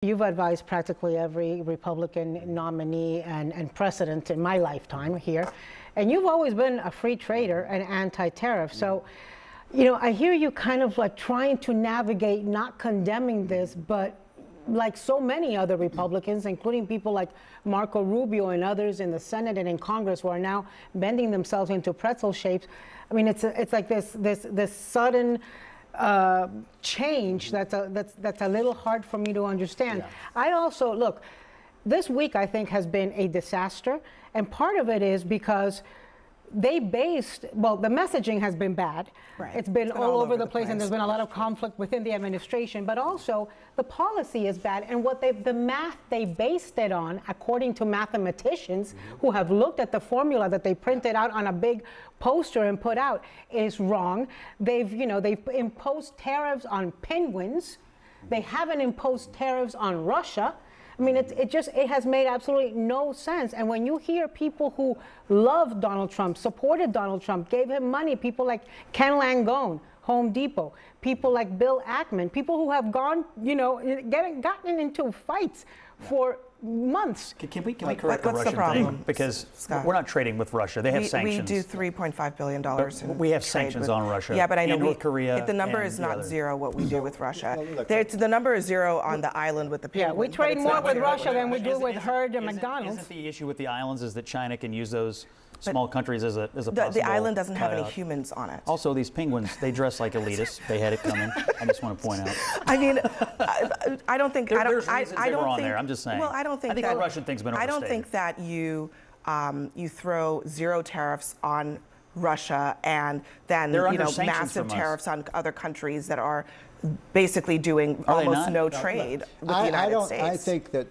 You've advised practically every Republican nominee and precedent in my lifetime here, and you've always been a free trader and anti-tariff. So, you know, I hear you kind of like trying to navigate not condemning this, but like so many other Republicans, including people like Marco Rubio and others in the Senate and in Congress, who are now bending themselves into pretzel shapes. I mean, it's like this sudden change that's a little hard for me to understand. Yeah. I also, look, this week I think has been a disaster, and part of it is because they based, well, the messaging has been bad. Right. It's been all over the place, and there's been a lot of conflict within the administration, but also the policy is bad, and the math they based it on, according to mathematicians who have looked at the formula that they printed out on a big poster and put out, is wrong. They've imposed tariffs on penguins. They haven't imposed tariffs on Russia. I mean, it has made absolutely no sense. And when you hear people who loved Donald Trump, supported Donald Trump, gave him money, people like Ken Langone, Home Depot, people like Bill Ackman, people who have gone, gotten into fights for months. Can we correct the Russian thing? Because Scott, we're not trading with Russia. They have sanctions. We do $3.5 billion in we have sanctions on Russia. Yeah, but I know North Korea. The number is not zero what we do with Russia. The number is zero on the island with the penguins. Yeah, we trade more with Russia than we do with Herd and McDonald's. Isn't the issue with the islands is that China can use those small countries as a possible the island doesn't have any humans on it. Also, these penguins, they dress like elitists. They had it coming. I just want to point out. I mean, I don't think there's reasons they were on there. I'm just saying. Well, I think the Russian thing's been overstated. I don't think that you throw zero tariffs on Russia and then massive tariffs on other countries that are basically doing almost no trade with the United States. I think that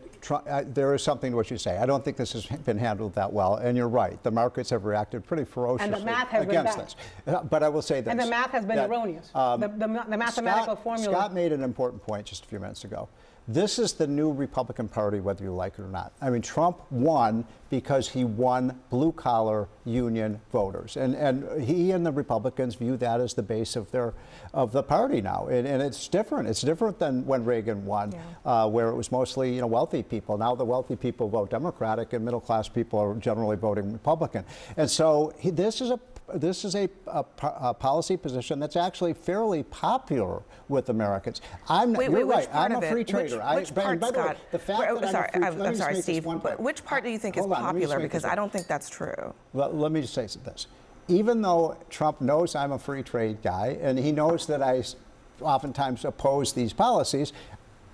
there is something to what you say. I don't think this has been handled that well, and you're right. The markets have reacted pretty ferociously against this. But I will say this. And the math has been erroneous. The mathematical formula. Scott made an important point just a few minutes ago. This is the new Republican Party, whether you like it or not. I mean, Trump won because he won blue-collar union voters, and he and the Republicans view that as the base of the party now. And it's different. It's different than when Reagan won, where it was mostly wealthy people. Now the wealthy people vote Democratic, and middle-class people are generally voting Republican. And so this is a policy position that's actually fairly popular with Americans. You're right. I'm a free trader. Which part, Scott? I'm sorry, Steve. Which part do you think is popular? Because I don't think that's true. Well, let me just say this. Even though Trump knows I'm a free trade guy, and he knows that I oftentimes oppose these policies,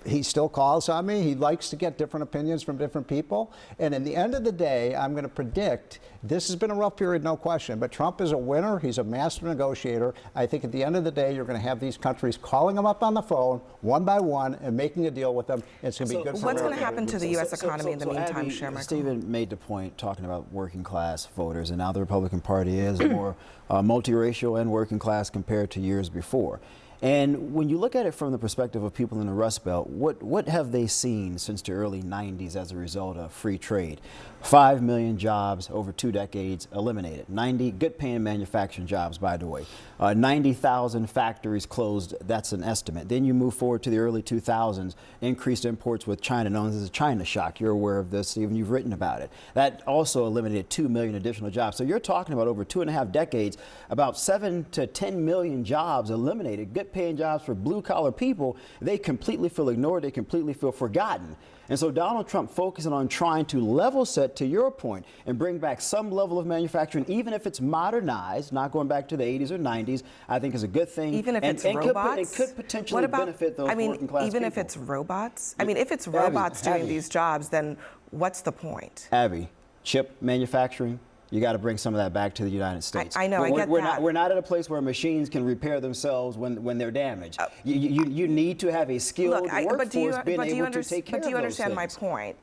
he still calls on me. He likes to get different opinions from different people. And in the end of the day, I'm going to predict this has been a rough period, no question. But Trump is a winner. He's a master negotiator. I think at the end of the day, you're going to have these countries calling him up on the phone one by one and making a deal with them. It's going to be good for what's going to happen to the U.S. economy in the meantime, Chairman? Stephen made the point talking about working class voters, and now the Republican Party is more multiracial and working class compared to years before. And when you look at it from the perspective of people in the Rust Belt, what have they seen since the early 90s as a result of free trade? 5 million jobs over 2 decades eliminated. 90 good-paying manufacturing jobs, by the way. 90,000 factories closed. That's an estimate. Then you move forward to the early 2000s, increased imports with China, known as the China shock. You're aware of this, Stephen. You've written about it. That also eliminated 2 million additional jobs. So you're talking about over 2.5 decades, about 7 to 10 million jobs eliminated, good-paying jobs for blue-collar people. They completely feel ignored. They completely feel forgotten. And so Donald Trump focusing on trying to level set, to your point, and bring back some level of manufacturing, even if it's modernized, not going back to the 80s or 90s, I think is a good thing. Even if it's robots? It could potentially benefit those working class even people. if it's robots? I mean, if it's robots doing these jobs, then what's the point? Abby, chip manufacturing, you got to bring some of that back to the United States. I know, I get that. We're not at a place where machines can repair themselves when they're damaged. You need to have a skilled workforce being able to take care of those things. But do you understand my point,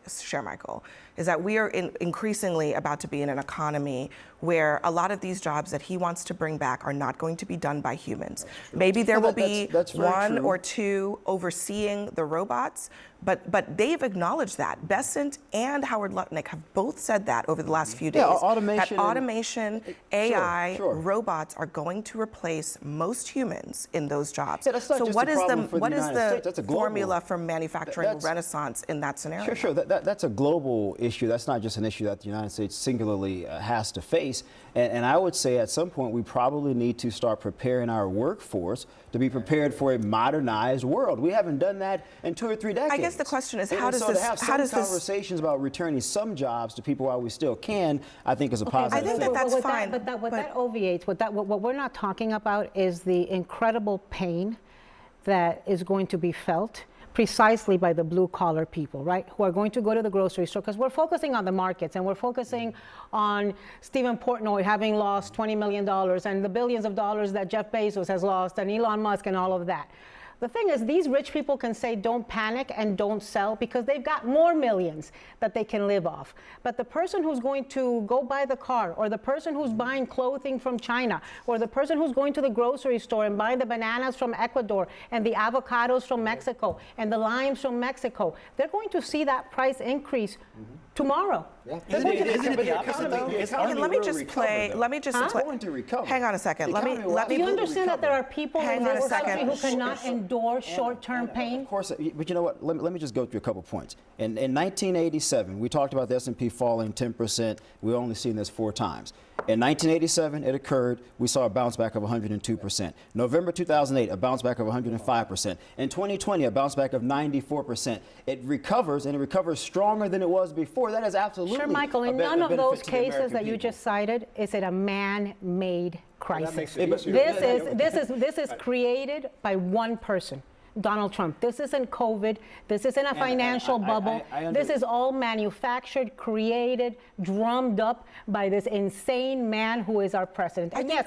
Michael, is that we are increasingly about to be in an economy where a lot of these jobs that he wants to bring back are not going to be done by humans. Maybe there will be one or two overseeing the robots, but they've acknowledged that. Bessent and Howard Lutnick have both said that over the last few days. Automation that automation, AI, sure. robots are going to replace most humans in those jobs. Yeah, that's not so just what a is problem for the what is United States. That's a the global, formula for manufacturing renaissance in that scenario? Sure. That's a global issue. That's not just an issue that the United States singularly has to face. And I would say at some point we probably need to start preparing our workforce to be prepared for a modernized world. We haven't done that in 2 or 3 decades. I guess the question is, how does to have some conversations about returning some jobs to people while we still can, I think is a positive I think thing. that's fine. But that obviates, what we're not talking about is the incredible pain that is going to be felt precisely by the blue collar people, right? Who are going to go to the grocery store, because we're focusing on the markets and we're focusing on Stephen Portnoy having lost $20 million and the billions of dollars that Jeff Bezos has lost and Elon Musk and all of that. The thing is, these rich people can say don't panic and don't sell because they've got more millions that they can live off. But the person who's going to go buy the car, or the person who's buying clothing from China, or the person who's going to the grocery store and buying the bananas from Ecuador and the avocados from Mexico and the limes from Mexico, they're going to see that price increase tomorrow. Yeah. Isn't it the opposite though? Let me just play. Let me just play. Going to recover. Hang on a second. Let me. Do you understand that there are people in this country who second. cannot endure short-term pain? Of course, but you know what? Let me just go through a couple points. In 1987, we talked about the S&P falling 10%. We've only seen this 4 times. In 1987, it occurred. We saw a bounce back of 102%. November 2008, a bounce back of 105%. In 2020, a bounce back of 94%. It recovers, and it recovers stronger than it was before. That is absolutely Sure, Michael, in none of those cases that you just cited is it a man-made crisis. This is created by one person, Donald Trump. This isn't COVID. This isn't a financial bubble. This is all manufactured, created, drummed up by this insane man who is our president. And yes,